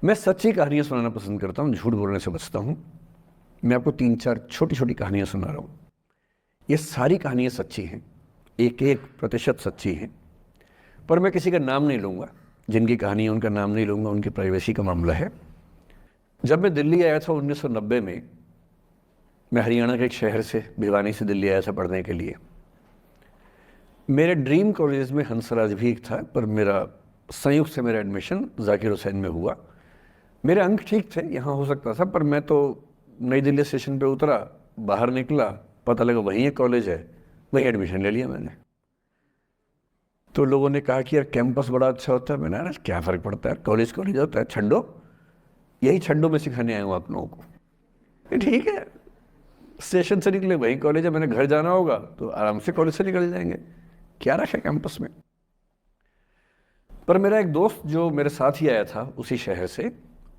मैं सच्ची कहानियाँ सुनाना पसंद करता हूँ, झूठ बोलने से बचता हूँ। मैं आपको 3-4 छोटी-छोटी कहानियाँ सुना रहा हूँ। ये सारी कहानियाँ सच्ची हैं, एक-एक प्रतिशत सच्ची हैं, पर मैं किसी का नाम नहीं लूँगा। जिनकी कहानी है उनका नाम नहीं लूँगा, उनकी प्राइवेसी का मामला है। जब मैं दिल्ली आया था 1990 में, मैं हरियाणा के एक शहर से, भिवानी से दिल्ली आया था पढ़ने के लिए। मेरे ड्रीम कॉलेज में हंसराज भी एक था, पर मेरा संयुक्त से मेरा एडमिशन जाकिर हुसैन में हुआ। मेरे अंक ठीक थे, यहाँ हो सकता था, पर मैं तो नई दिल्ली स्टेशन पे उतरा, बाहर निकला, पता लगा वहीं एक कॉलेज है, वहीं एडमिशन ले लिया मैंने। तो लोगों ने कहा कि यार कैंपस बड़ा अच्छा होता है। मैंने, अरे क्या फ़र्क पड़ता है, कॉलेज कॉलेज होता है, छंडो, यही छंडो में सिखाने आया हूँ आप लोगों को। ये ठीक है, स्टेशन से निकले वहीं कॉलेज है, मैंने घर जाना होगा तो आराम से कॉलेज से निकल जाएंगे, क्या रखा है कैंपस में। पर मेरा एक दोस्त जो मेरे साथ ही आया था उसी शहर से,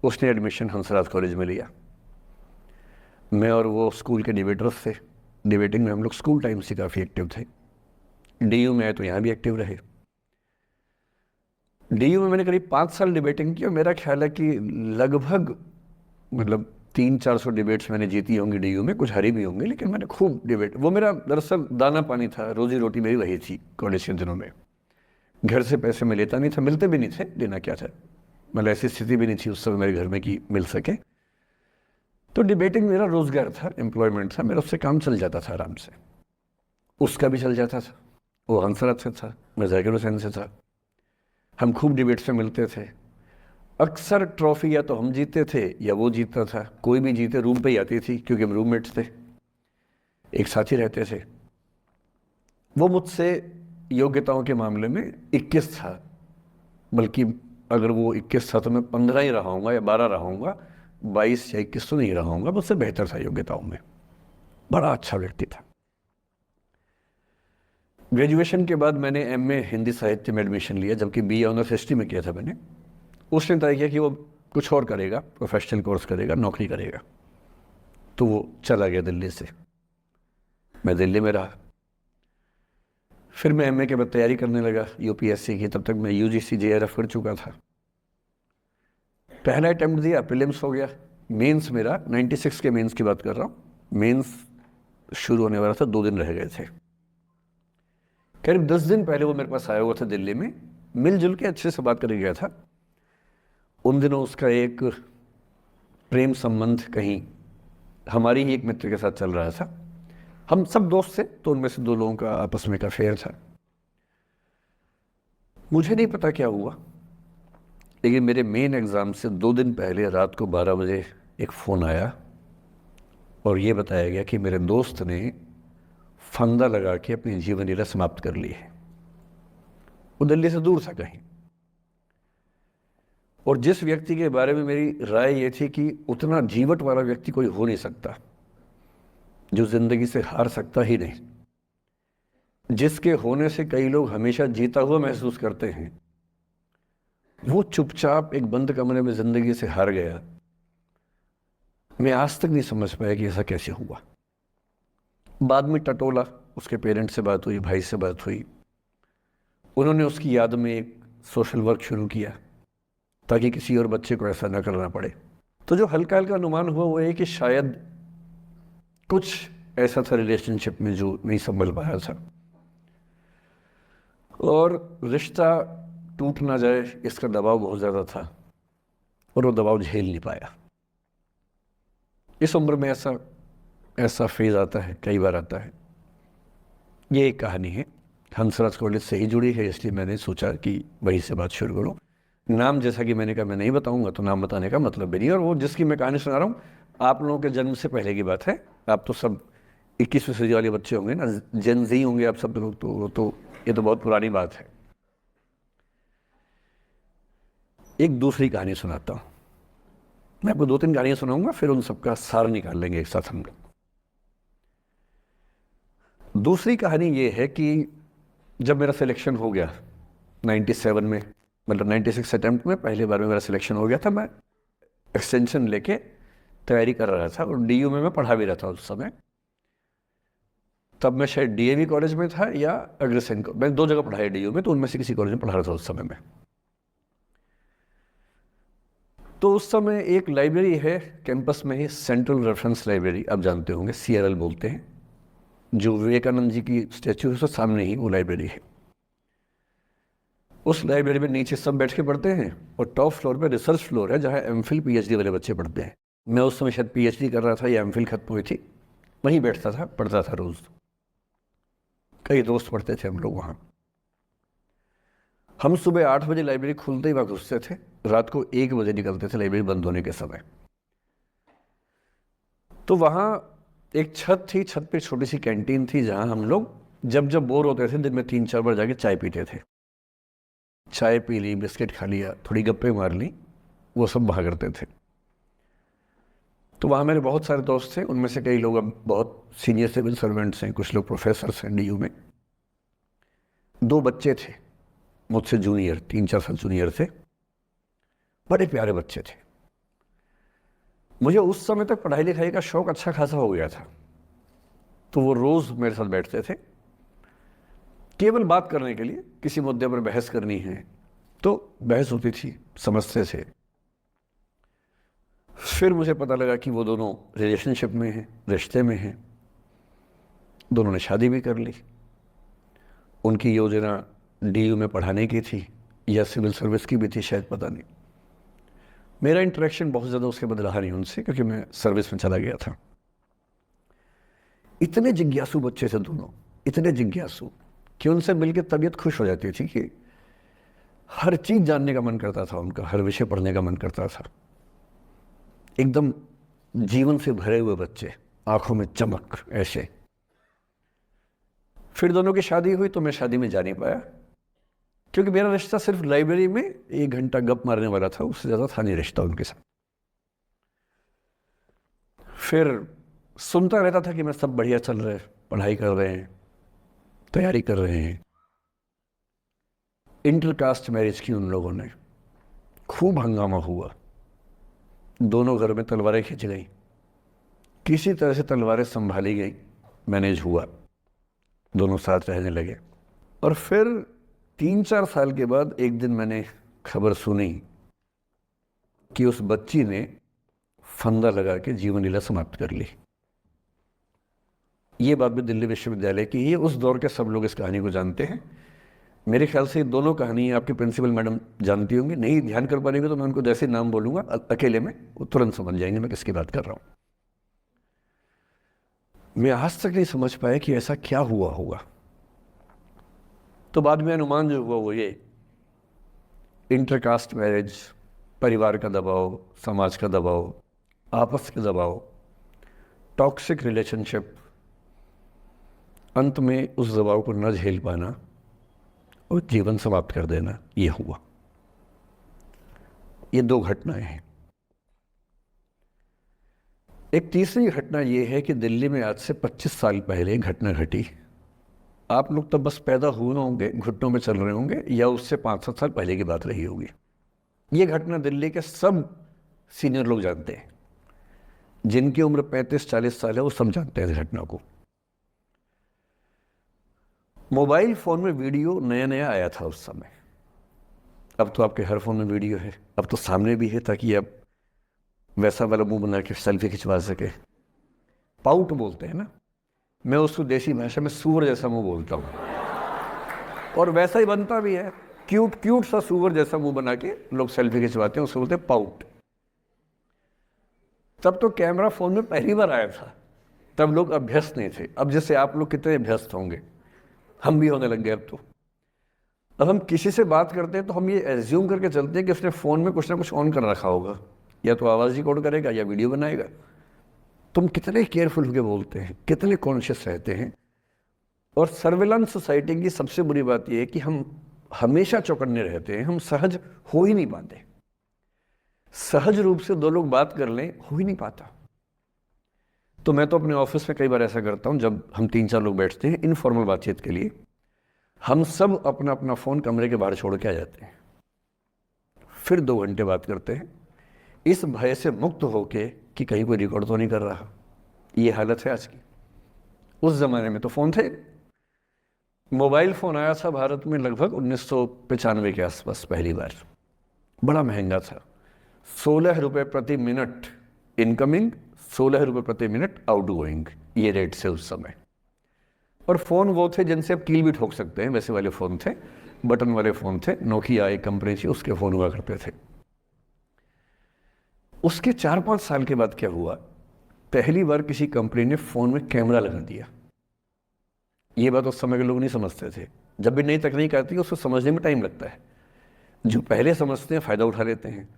उसने एडमिशन हंसराज कॉलेज में लिया। मैं और वो स्कूल के डिबेटर्स थे। डिबेटिंग में हम लोग स्कूल टाइम से काफ़ी एक्टिव थे। डीयू में आए तो यहाँ भी एक्टिव रहे। डीयू में मैंने करीब 5 साल डिबेटिंग की और मेरा ख्याल है कि लगभग, मतलब 300-400 डिबेट्स मैंने जीती होंगी डीयू में, कुछ हारी भी होंगी, लेकिन मैंने खूब डिबेट, वो मेरा दरअसल दाना पानी था, रोजी रोटी मेरी वही थी कॉलेज के दिनों में। घर से पैसे मैं लेता नहीं था, मिलते भी नहीं थे, देना क्या था, मतलब ऐसी स्थिति भी नहीं थी उस समय मेरे घर में कि मिल सके। तो डिबेटिंग मेरा रोजगार था, एम्प्लॉयमेंट था मेरा, उससे काम चल जाता था आराम से। उसका भी चल जाता था, वो हंसराज से था, मैं जाकिर हुसैन से था। हम खूब डिबेट्स में मिलते थे। अक्सर ट्रॉफी या तो हम जीतते थे या वो जीतता था, कोई भी जीते रूम पे ही आती थी क्योंकि हम रूममेट्स थे, एक साथ ही रहते थे। वो मुझसे योग्यताओं के मामले में 21 था, बल्कि अगर वो 21 था तो मैं 15 ही रहा हूँगा या 12 रहा हूँगा, 22 या 21 तो नहीं रहा हूँगा, मुझसे बेहतर था योग्यताओं में। बड़ा अच्छा व्यक्ति था। ग्रेजुएशन के बाद मैंने एमए हिंदी साहित्य में एडमिशन लिया, जबकि बीए ऑनर्स हिस्ट्री में किया था मैंने। उसने तय किया कि वो कुछ और करेगा, प्रोफेशनल कोर्स करेगा, नौकरी करेगा, तो वो चला गया दिल्ली से। मैं दिल्ली में रहा। फिर मैं एमए के बाद तैयारी करने लगा यूपीएससी की। तब तक मैं यूजीसी जेआरएफ कर चुका था। पहला अटेम्प्ट दिया, प्रीलिम्स हो गया। मेंस मेरा 96 के मेंस की बात कर रहा हूँ, मेंस शुरू होने वाला था, 2 दिन रह गए थे। करीब 10 दिन पहले वो मेरे पास आया हुआ था दिल्ली में, मिलजुल के अच्छे से बात करके गया था। उन दिनों उसका एक प्रेम संबंध कहीं हमारी ही एक मित्र के साथ चल रहा था। हम सब दोस्त थे, तो उनमें से 2 लोगों का आपस में एक अफेयर था। मुझे नहीं पता क्या हुआ, लेकिन मेरे मेन एग्ज़ाम से 2 दिन पहले रात को 12 बजे एक फ़ोन आया और ये बताया गया कि मेरे दोस्त ने फंदा लगा के अपनी जीवन लीला समाप्त कर ली है। वो दिल्ली से दूर था कहीं, और जिस व्यक्ति के बारे में मेरी राय ये थी कि उतना जीवट वाला व्यक्ति कोई हो नहीं सकता, जो ज़िंदगी से हार सकता ही नहीं, जिसके होने से कई लोग हमेशा जीता हुआ महसूस करते हैं, वो चुपचाप एक बंद कमरे में ज़िंदगी से हार गया। मैं आज तक नहीं समझ पाया कि ऐसा कैसे हुआ। बाद में टटोला, उसके पेरेंट्स से बात हुई, भाई से बात हुई। उन्होंने उसकी याद में एक सोशल वर्क शुरू किया ताकि किसी और बच्चे को ऐसा न करना पड़े। तो जो हल्का हल्का अनुमान हुआ वो है कि शायद कुछ ऐसा था रिलेशनशिप में जो नहीं संभल पाया था, और रिश्ता टूट ना जाए इसका दबाव बहुत ज़्यादा था, और वो दबाव झेल नहीं पाया। इस उम्र में ऐसा ऐसा फेज़ आता है, कई बार आता है। ये एक कहानी है, हंसराज कॉलेज से ही जुड़ी है, इसलिए मैंने सोचा कि वहीं से बात शुरू करूँ। नाम जैसा कि मैंने कहा मैं नहीं बताऊंगा, तो नाम बताने का मतलब भी नहीं। और वो जिसकी मैं कहानी सुना रहा हूँ, आप लोगों के जन्म से पहले की बात है। आप तो सब 21वीं सदी वाले बच्चे होंगे ना, जेन ज़ी होंगे आप सब लोग, तो ये तो बहुत पुरानी बात है। एक दूसरी कहानी सुनाता हूँ। मैं आपको 2-3 कहानियाँ सुनाऊंगा, फिर उन सबका सार निकाल लेंगे एक साथ हम लोग। दूसरी कहानी ये है कि जब मेरा सिलेक्शन हो गया 97 में, मतलब 96 अटेम्प्ट में पहली बार में मेरा सिलेक्शन हो गया था, मैं एक्सटेंशन लेके तैयारी कर रहा था, और डीयू में मैं पढ़ा भी रहा था उस समय। तब मैं शायद डीएवी कॉलेज में था या अग्रसेन को, मैं 2 जगह पढ़ा है डीयू में, तो उनमें से किसी कॉलेज में पढ़ा रहा था उस समय में। तो उस समय एक लाइब्रेरी है कैंपस में ही, सेंट्रल रेफरेंस लाइब्रेरी, आप जानते होंगे, CRL बोलते हैं, जो विवेकानंद जी की स्टैचू है उसके सामने ही वो लाइब्रेरी है। उस लाइब्रेरी में नीचे सब बैठ के पढ़ते हैं और टॉप फ्लोर पे रिसर्च फ्लोर है जहाँ MPhil PhD वाले बच्चे पढ़ते हैं। मैं उस समय शायद PhD कर रहा था या MPhil खत्म हुई थी, वहीं बैठता था, पढ़ता था रोज़। कई दोस्त पढ़ते थे हम लोग वहाँ। हम सुबह 8 बजे लाइब्रेरी खुलते ही वहाँ घुसते थे, रात को 1 बजे निकलते थे लाइब्रेरी बंद होने के समय। तो वहाँ एक छत थी, छत पे छोटी सी कैंटीन थी जहाँ हम लोग जब जब बोर होते थे दिन में 3-4 बार जाके चाय पीते थे। चाय पी ली, बिस्किट खा लिया, थोड़ी गप्पे मार ली, वो सब वहाँ करते थे। तो वहाँ मेरे बहुत सारे दोस्त थे, उनमें से कई लोग अब बहुत सीनियर सिविल सर्वेंट्स हैं, कुछ लोग प्रोफेसर्स हैं DU में। 2 बच्चे थे मुझसे जूनियर, 3-4 साल जूनियर थे, बड़े प्यारे बच्चे थे। मुझे उस समय तक पढ़ाई लिखाई का शौक अच्छा खासा हो गया था, तो वो रोज़ मेरे साथ बैठते थे केवल बात करने के लिए। किसी मुद्दे पर बहस करनी है तो बहस होती थी, समझते थे। फिर मुझे पता लगा कि वो दोनों रिलेशनशिप में हैं, रिश्ते में हैं। दोनों ने शादी भी कर ली। उनकी योजना DU में पढ़ाने की थी या सिविल सर्विस की भी थी, शायद, पता नहीं। मेरा इंटरेक्शन बहुत ज़्यादा उसके बाद रहा नहीं उनसे, क्योंकि मैं सर्विस में चला गया था। इतने जिज्ञासु बच्चे थे दोनों, इतने जिज्ञासु कि उनसे मिलकर तबीयत खुश हो जाती थी कि हर चीज़ जानने का मन करता था उनका, हर विषय पढ़ने का मन करता था। एकदम जीवन से भरे हुए बच्चे, आंखों में चमक ऐसे। फिर दोनों की शादी हुई तो मैं शादी में जा नहीं पाया, क्योंकि मेरा रिश्ता सिर्फ लाइब्रेरी में 1 घंटा गप मारने वाला था, उससे ज़्यादा था नहीं रिश्ता उनके साथ। फिर सुनता रहता था कि मैं सब बढ़िया चल रहे, पढ़ाई कर रहे हैं, तैयारी कर रहे हैं। इंटरकास्ट मैरिज की उन लोगों ने, खूब हंगामा हुआ, दोनों घर में तलवारें खिंच गई। किसी तरह से तलवारें संभाली गई, मैनेज हुआ, दोनों साथ रहने लगे। और फिर 3-4 साल के बाद एक दिन मैंने खबर सुनी कि उस बच्ची ने फंदा लगा के जीवन लीला समाप्त कर ली। ये बात भी दिल्ली विश्वविद्यालय की। ये उस दौर के सब लोग इस कहानी को जानते हैं। मेरे ख्याल से दोनों कहानी आपकी प्रिंसिपल मैडम जानती होंगी। नहीं ध्यान कर पाएंगे तो मैं उनको जैसे नाम बोलूँगा अकेले में, वो तुरंत समझ जाएंगे मैं किसकी बात कर रहा हूँ। मैं आज तक नहीं समझ पाया कि ऐसा क्या हुआ होगा। तो बाद में अनुमान जो हुआ वो ये, इंटरकास्ट मैरिज, परिवार का दबाव, समाज का दबाव, आपस के दबाव, टॉक्सिक रिलेशनशिप, अंत में उस दबाव को न झेल पाना और जीवन समाप्त कर देना, ये हुआ। ये 2 घटनाएं हैं। एक तीसरी घटना ये है कि दिल्ली में आज से 25 साल पहले एक घटना घटी। आप लोग तब बस पैदा हुए होंगे, घुटनों में चल रहे होंगे, या उससे 5-7 साल पहले की बात रही होगी। ये घटना दिल्ली के सब सीनियर लोग जानते हैं, जिनकी उम्र 35-40 साल है वो सब जानते हैं इस घटना को। मोबाइल फ़ोन में वीडियो नया नया आया था उस समय। अब तो आपके हर फ़ोन में वीडियो है, अब तो सामने भी है, ताकि आप वैसा वाला मुंह बना के सेल्फी खिंचवा सके। पाउट बोलते हैं ना, मैं उसको देसी भाषा में सूअर जैसा मुंह बोलता हूँ, और वैसा ही बनता भी है। क्यूट क्यूट सा सूअर जैसा मुंह बना के लोग सेल्फी खिंचवाते हैं, उसको बोलते हैं पाउट। तब तो कैमरा फ़ोन में पहली बार आया था, तब लोग अभ्यस्त नहीं थे। अब जैसे आप लोग कितने अभ्यस्त होंगे, हम भी होने लग गए। अब हम किसी से बात करते हैं तो हम ये एज्यूम करके चलते हैं कि उसने फ़ोन में कुछ ना कुछ ऑन कर रखा होगा, या तो आवाज़ रिकॉर्ड करेगा या वीडियो बनाएगा। तुम कितने केयरफुल होकर बोलते हैं, कितने कॉन्शियस रहते हैं। और सर्विलांस सोसाइटी की सबसे बुरी बात यह है कि हम हमेशा चौकन्ने रहते हैं, हम सहज हो ही नहीं पाते। सहज रूप से 2 लोग बात कर लें, हो ही नहीं पाता। तो मैं तो अपने ऑफिस में कई बार ऐसा करता हूँ, जब हम 3-4 लोग बैठते हैं इनफॉर्मल बातचीत के लिए, हम सब अपना अपना फ़ोन कमरे के बाहर छोड़ के आ जाते हैं, फिर 2 घंटे बात करते हैं, इस भय से मुक्त होके कि कहीं कोई रिकॉर्ड तो नहीं कर रहा। ये हालत है आज की। उस ज़माने में तो फ़ोन थे। मोबाइल फ़ोन आया था भारत में लगभग 1995 के आसपास पहली बार। बड़ा महंगा था, ₹16 प्रति मिनट इनकमिंग, ₹16 प्रति मिनट आउटगोइंग, ये रेट से उस समय। और फ़ोन वो थे जिनसे आप कील भी ठोक सकते हैं, वैसे वाले फ़ोन थे, बटन वाले फ़ोन थे, नोकिया एक कंपनी थी, उसके फ़ोन हुआ करते थे। उसके 4-5 साल के बाद क्या हुआ, पहली बार किसी कंपनी ने फ़ोन में कैमरा लगा दिया। ये बात उस समय के लोग नहीं समझते थे। जब भी नई तकनीक आती है उसको समझने में टाइम लगता है। जो पहले समझते हैं फ़ायदा उठा लेते हैं,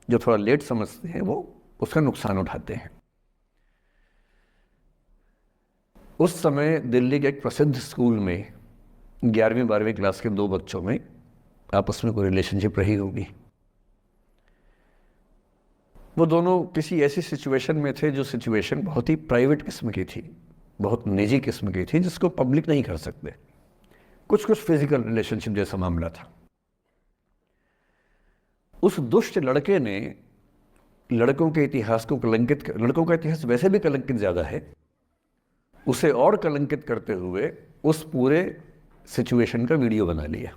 जो थोड़ा लेट समझते हैं वो उसका नुकसान उठाते हैं। उस समय दिल्ली के एक प्रसिद्ध स्कूल में 11वीं-12वीं क्लास के 2 बच्चों में आपस में कोई रिलेशनशिप रही होगी। वो दोनों किसी ऐसी सिचुएशन में थे जो सिचुएशन बहुत ही प्राइवेट किस्म की थी, बहुत निजी किस्म की थी, जिसको पब्लिक नहीं कर सकते। कुछ फिजिकल रिलेशनशिप जैसा मामला था। उस दुष्ट लड़के ने लड़कों के इतिहास को कलंकित, लड़कों का इतिहास वैसे भी कलंकित ज़्यादा है, उसे और कलंकित करते हुए उस पूरे सिचुएशन का वीडियो बना लिया।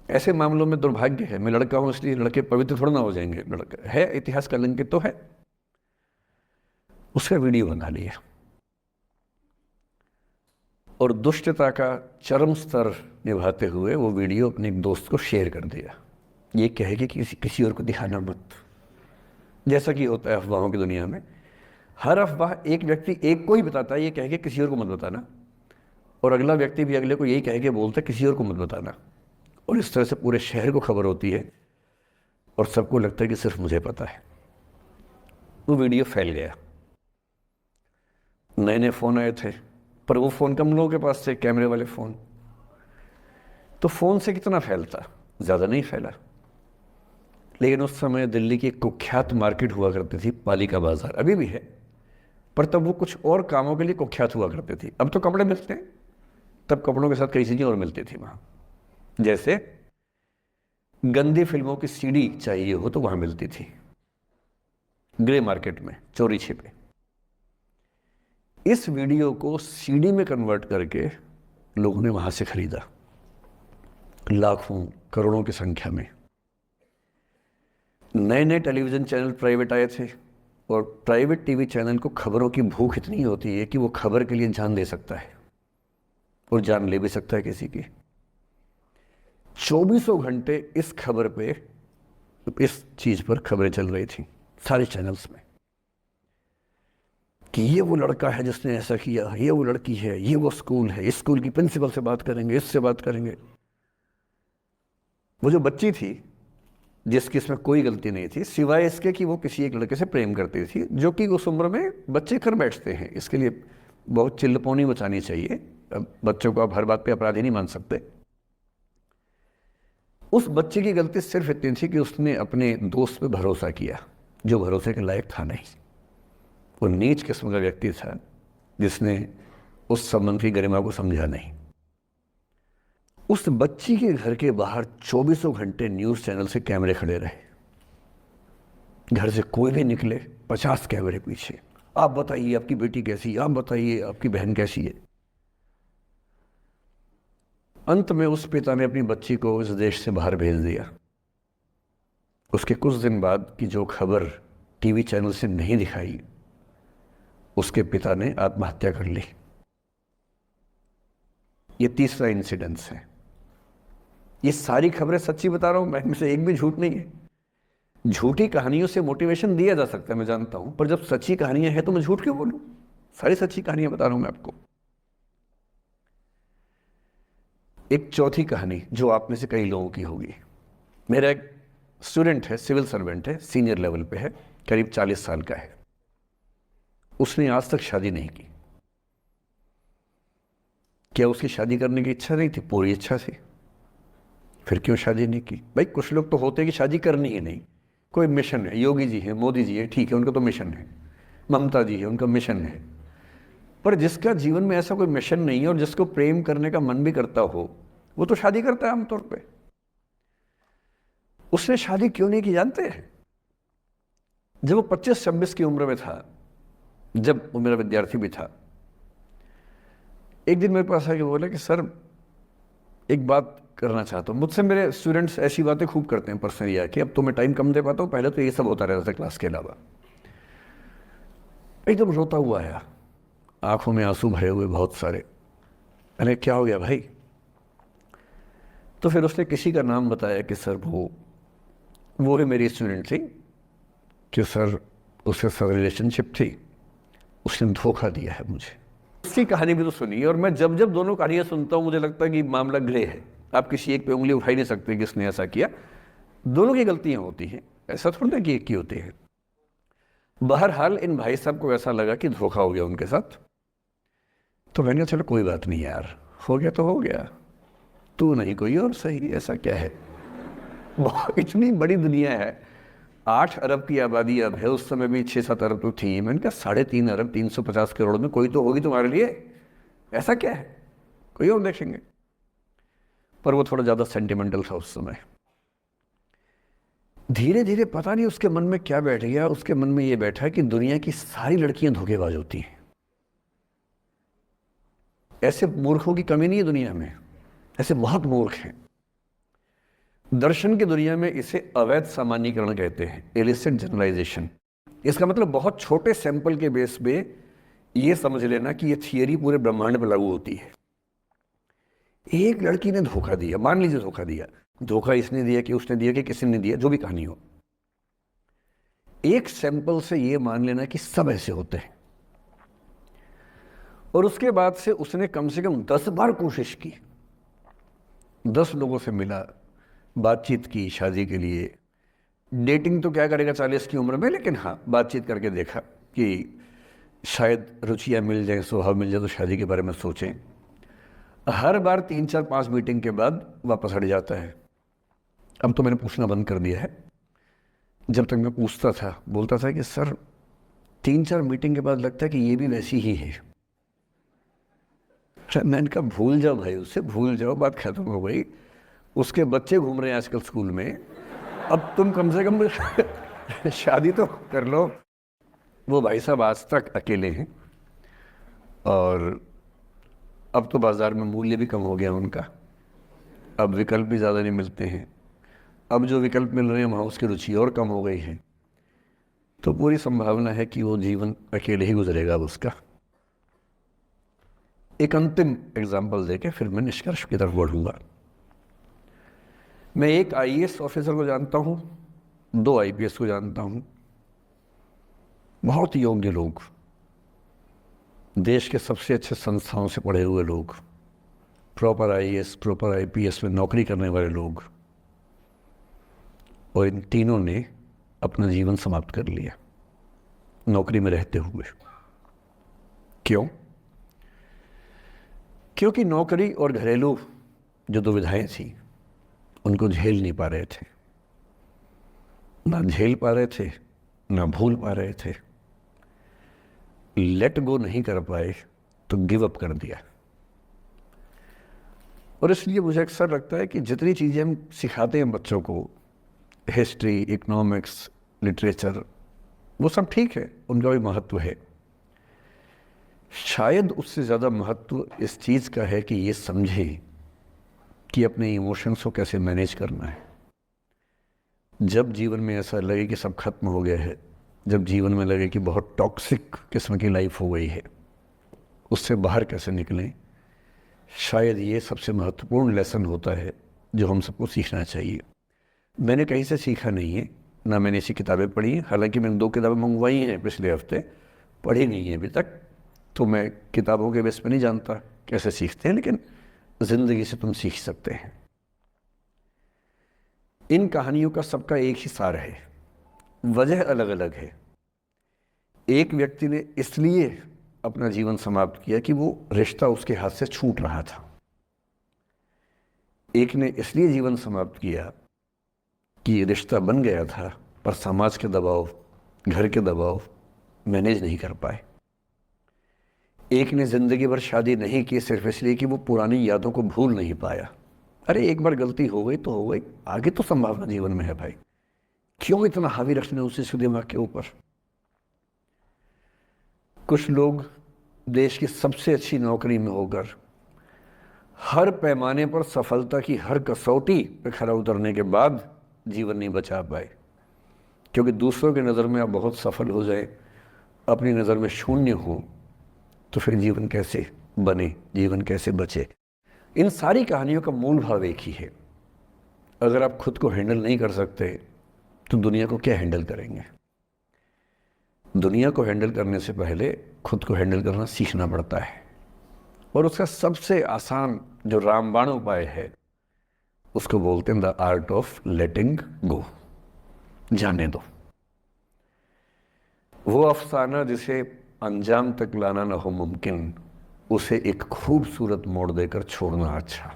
ऐसे मामलों में दुर्भाग्य है, मैं लड़का हूं इसलिए लड़के पवित्र थोड़ा ना हो जाएंगे, लड़का है इतिहास कलंकित तो है, उसका वीडियो बना लिया और दुष्टता का चरम स्तर निभाते हुए वो वीडियो अपने एक दोस्त को शेयर कर दिया। ये कहे कि किसी और को दिखाना मत, जैसा कि होता है अफवाहों की दुनिया में। हर अफवाह एक व्यक्ति एक को ही बताता है, ये कह के किसी और को मत बताना, और अगला व्यक्ति भी अगले को यही कह के बोलता है किसी और को मत बताना, और इस तरह से पूरे शहर को खबर होती है और सबको लगता है कि सिर्फ मुझे पता है। वो वीडियो फैल गया। नए नए फ़ोन आए थे, पर वो फ़ोन कम लोगों के पास थे, कैमरे वाले फ़ोन। तो फ़ोन से कितना फैलता, ज़्यादा नहीं फैला। लेकिन उस समय दिल्ली की एक कुख्यात मार्केट हुआ करती थी, पालिका बाज़ार, अभी भी है, पर तब वो कुछ और कामों के लिए कुख्यात हुआ करती थी। अब तो कपड़े मिलते हैं, तब कपड़ों के साथ कई चीज़ें और मिलती थी वहाँ। जैसे गंदी फिल्मों की सीडी चाहिए हो तो वहाँ मिलती थी, ग्रे मार्केट में, चोरी छिपे। इस वीडियो को सीडी में कन्वर्ट करके लोगों ने वहाँ से खरीदा, लाखों करोड़ों की संख्या में। नए नए टेलीविज़न चैनल प्राइवेट आए थे, और प्राइवेट टीवी चैनल को खबरों की भूख इतनी होती है कि वो खबर के लिए जान दे सकता है और जान ले भी सकता है किसी की। 24 घंटे इस खबर पे, इस चीज़ पर खबरें चल रही थी सारे चैनल्स में, कि ये वो लड़का है जिसने ऐसा किया, ये वो लड़की है, ये वो स्कूल है, इस स्कूल की प्रिंसिपल से बात करेंगे, इससे बात करेंगे। वो जो बच्ची थी जिसकी इसमें कोई गलती नहीं थी, सिवाय इसके कि वो किसी एक लड़के से प्रेम करती थी, जो कि उस उम्र में बच्चे कर बैठते हैं। इसके लिए बहुत चिल्लपौनी बचानी चाहिए। अब बच्चों को आप हर बात पे अपराधी नहीं मान सकते। उस बच्चे की गलती सिर्फ इतनी थी कि उसने अपने दोस्त पे भरोसा किया, जो भरोसे के लायक था नहीं। वो नीच किस्म का व्यक्ति था जिसने उस संबंध की गरिमा को समझा नहीं। उस बच्ची के घर के बाहर 24 घंटे न्यूज़ चैनल से कैमरे खड़े रहे। घर से कोई भी निकले, 50 कैमरे पीछे, आप बताइए आपकी बेटी कैसी है, आप बताइए आपकी बहन कैसी है। अंत में उस पिता ने अपनी बच्ची को इस देश से बाहर भेज दिया। उसके कुछ दिन बाद की जो खबर टीवी चैनल से नहीं दिखाई, उसके पिता ने आत्महत्या कर ली। ये तीसरा इंसिडेंस है। ये सारी खबरें सच्ची बता रहा हूं मैं, इनमें से एक भी झूठ नहीं है। झूठी कहानियों से मोटिवेशन दिया जा सकता है, मैं जानता हूं, पर जब सच्ची कहानियां हैं तो मैं झूठ क्यों बोलूं? सारी सच्ची कहानियां बता रहा हूं मैं आपको। एक चौथी कहानी जो आप में से कई लोगों की होगी। मेरा एक स्टूडेंट है, सिविल सर्वेंट है, सीनियर लेवल पे है, करीब 40 साल का है। उसने आज तक शादी नहीं की। क्या उसकी शादी करने की इच्छा नहीं थी? पूरी इच्छा थी। फिर क्यों शादी नहीं की? भाई कुछ लोग तो होते हैं कि शादी करनी ही नहीं, कोई मिशन है। योगी जी है, मोदी जी है, ठीक है, उनका तो मिशन है। ममता जी है, उनका मिशन है। पर जिसका जीवन में ऐसा कोई मिशन नहीं है और जिसको प्रेम करने का मन भी करता हो, वो तो शादी करता है आमतौर पे। उसने शादी क्यों नहीं की जानते हैं? जब वो 25-26 की उम्र में था, जब वो मेरा विद्यार्थी भी था, एक दिन मेरे पास आके बोला कि सर एक बात करना चाहता हूँ। मुझसे मेरे स्टूडेंट्स ऐसी बातें खूब करते हैं पर्सनली आके, अब तो मैं टाइम कम दे पाता हूँ, पहले तो ये सब होता रहता था क्लास के अलावा। एकदम रोता हुआ आया, आंखों में आंसू भरे हुए बहुत सारे। अरे क्या हो गया भाई? तो फिर उसने किसी का नाम बताया कि सर वो है मेरी स्टूडेंट थी, कि सर उसके साथ रिलेशनशिप थी, उसने धोखा दिया है मुझे। उसकी कहानी भी तो सुनी, और मैं जब जब दोनों कहानियां सुनता हूं मुझे लगता है कि मामला ग्रे है। आप किसी एक पे उंगली उठा ही नहीं सकते कि इसने ऐसा किया, दोनों की गलतियां होती हैं, ऐसा थोड़ा ना कि एक की होती है। बहरहाल इन भाई साहब को ऐसा लगा कि धोखा हो गया उनके साथ, तो मैंने कहा चलो कोई बात नहीं यार, हो गया तो हो गया, तू नहीं कोई और सही, ऐसा क्या है। इतनी बड़ी दुनिया है, 8 अरब की आबादी अब है, उस समय भी 6-7 अरब तो थी। मैंने कहा 3.5 अरब 350 करोड़ में कोई तो होगी तुम्हारे लिए, ऐसा क्या है, कोई और देखेंगे। पर वो थोड़ा ज़्यादा सेंटिमेंटल था उस समय। धीरे धीरे पता नहीं उसके मन में क्या बैठ गया, उसके मन में ये बैठा कि दुनिया की सारी लड़कियां धोखेबाज होती हैं। ऐसे मूर्खों की कमी नहीं है दुनिया में, ऐसे बहुत मूर्ख हैं। दर्शन की दुनिया में इसे अवैध सामान्यीकरण कहते हैं, इलिसिट जनरलाइजेशन। इसका मतलब बहुत छोटे सैंपल के बेस पे ये समझ लेना कि ये थियरी पूरे ब्रह्मांड पर लागू होती है। एक लड़की ने धोखा दिया, मान लीजिए धोखा दिया, धोखा इसने दिया कि उसने दिया कि किसी ने दिया, जो भी कहानी हो, एक सैंपल से ये मान लेना कि सब ऐसे होते हैं। और उसके बाद से उसने कम से कम 10 बार कोशिश की, 10 लोगों से मिला, बातचीत की शादी के लिए। डेटिंग तो क्या करेगा 40 की उम्र में, लेकिन हाँ बातचीत करके देखा कि शायद रुचियाँ मिल जाएं, स्वभाव मिल जाए, तो शादी के बारे में सोचें। हर बार 3-4-5 मीटिंग के बाद वापस हट जाता है। अब तो मैंने पूछना बंद कर दिया है, जब तक मैं पूछता था बोलता था कि सर 3-4 मीटिंग के बाद लगता है कि ये भी वैसी ही है। मैंने कहा भूल जाओ भाई, उससे भूल जाओ, बात खत्म हो गई। उसके बच्चे घूम रहे हैं आजकल स्कूल में, अब तुम कम से कम शादी तो कर लो। वो भाई साहब आज तक अकेले हैं, और अब तो बाज़ार में मूल्य भी कम हो गया उनका, अब विकल्प भी ज़्यादा नहीं मिलते हैं। अब जो विकल्प मिल रहे हैं वहाँ उसकी रुचि और कम हो गई है, तो पूरी संभावना है कि वो जीवन अकेले ही गुजरेगा अब उसका। एक अंतिम एग्जाम्पल देके फिर मैं निष्कर्ष की तरफ बढ़ूंगा। मैं एक आईएएस ऑफिसर को जानता हूँ, 2 आईपीएस को जानता हूँ, बहुत योग्य लोग, देश के सबसे अच्छे संस्थाओं से पढ़े हुए लोग, प्रॉपर आईएएस प्रॉपर आईपीएस में नौकरी करने वाले लोग, और इन तीनों ने अपना जीवन समाप्त कर लिया नौकरी में रहते हुए। क्यों? क्योंकि नौकरी और घरेलू जो दुविधाएं थी उनको झेल नहीं पा रहे थे, ना झेल पा रहे थे, ना भूल पा रहे थे, लेट गो नहीं कर पाए, तो गिव अप कर दिया। और इसलिए मुझे अक्सर लगता है कि जितनी चीज़ें हम सिखाते हैं बच्चों को, हिस्ट्री, इकोनॉमिक्स, लिटरेचर, वो सब ठीक है, उनका भी महत्व है। शायद उससे ज़्यादा महत्व इस चीज़ का है कि ये समझें कि अपने इमोशंस को कैसे मैनेज करना है। जब जीवन में ऐसा लगे कि सब खत्म हो गया है, जब जीवन में लगे कि बहुत टॉक्सिक किस्म की लाइफ हो गई है, उससे बाहर कैसे निकलें, शायद ये सबसे महत्वपूर्ण लेसन होता है जो हम सबको सीखना चाहिए। मैंने कहीं से सीखा नहीं है, ना मैंने ऐसी किताबें पढ़ी हैं, हालांकि मैंने 2 किताबें मंगवाई हैं पिछले हफ्ते, पढ़ी नहीं है अभी तक, तो मैं किताबों के बेस पे नहीं जानता कैसे सीखते हैं, लेकिन ज़िंदगी से तुम सीख सकते हैं। इन कहानियों का सबका एक ही सार है, वजह अलग अलग है। एक व्यक्ति ने इसलिए अपना जीवन समाप्त किया कि वो रिश्ता उसके हाथ से छूट रहा था, एक ने इसलिए जीवन समाप्त किया कि रिश्ता बन गया था पर समाज के दबाव, घर के दबाव मैनेज नहीं कर पाए। एक ने ज़िंदगी भर शादी नहीं की सिर्फ इसलिए कि वो पुरानी यादों को भूल नहीं पाया। अरे एक बार गलती हो गई तो हो गई, आगे तो संभावना जीवन में है भाई, क्यों इतना हावी रखना उसी दिमाग के ऊपर। कुछ लोग देश की सबसे अच्छी नौकरी में होकर हर पैमाने पर सफलता की हर कसौटी पे खरा उतरने के बाद जीवन नहीं बचा पाए, क्योंकि दूसरों की नज़र में आप बहुत सफल हो जाए, अपनी नज़र में शून्य हो, तो फिर जीवन कैसे बने, जीवन कैसे बचे। इन सारी कहानियों का मूल भाव एक ही है, अगर आप खुद को हैंडल नहीं कर सकते तो दुनिया को क्या हैंडल करेंगे। दुनिया को हैंडल करने से पहले खुद को हैंडल करना सीखना पड़ता है, और उसका सबसे आसान जो रामबाण उपाय है उसको बोलते हैं द आर्ट ऑफ लेटिंग गो। जाने दो। वो अफसाना जिसे अंजाम तक लाना न हो मुमकिन, उसे एक खूबसूरत मोड़ देकर छोड़ना अच्छा।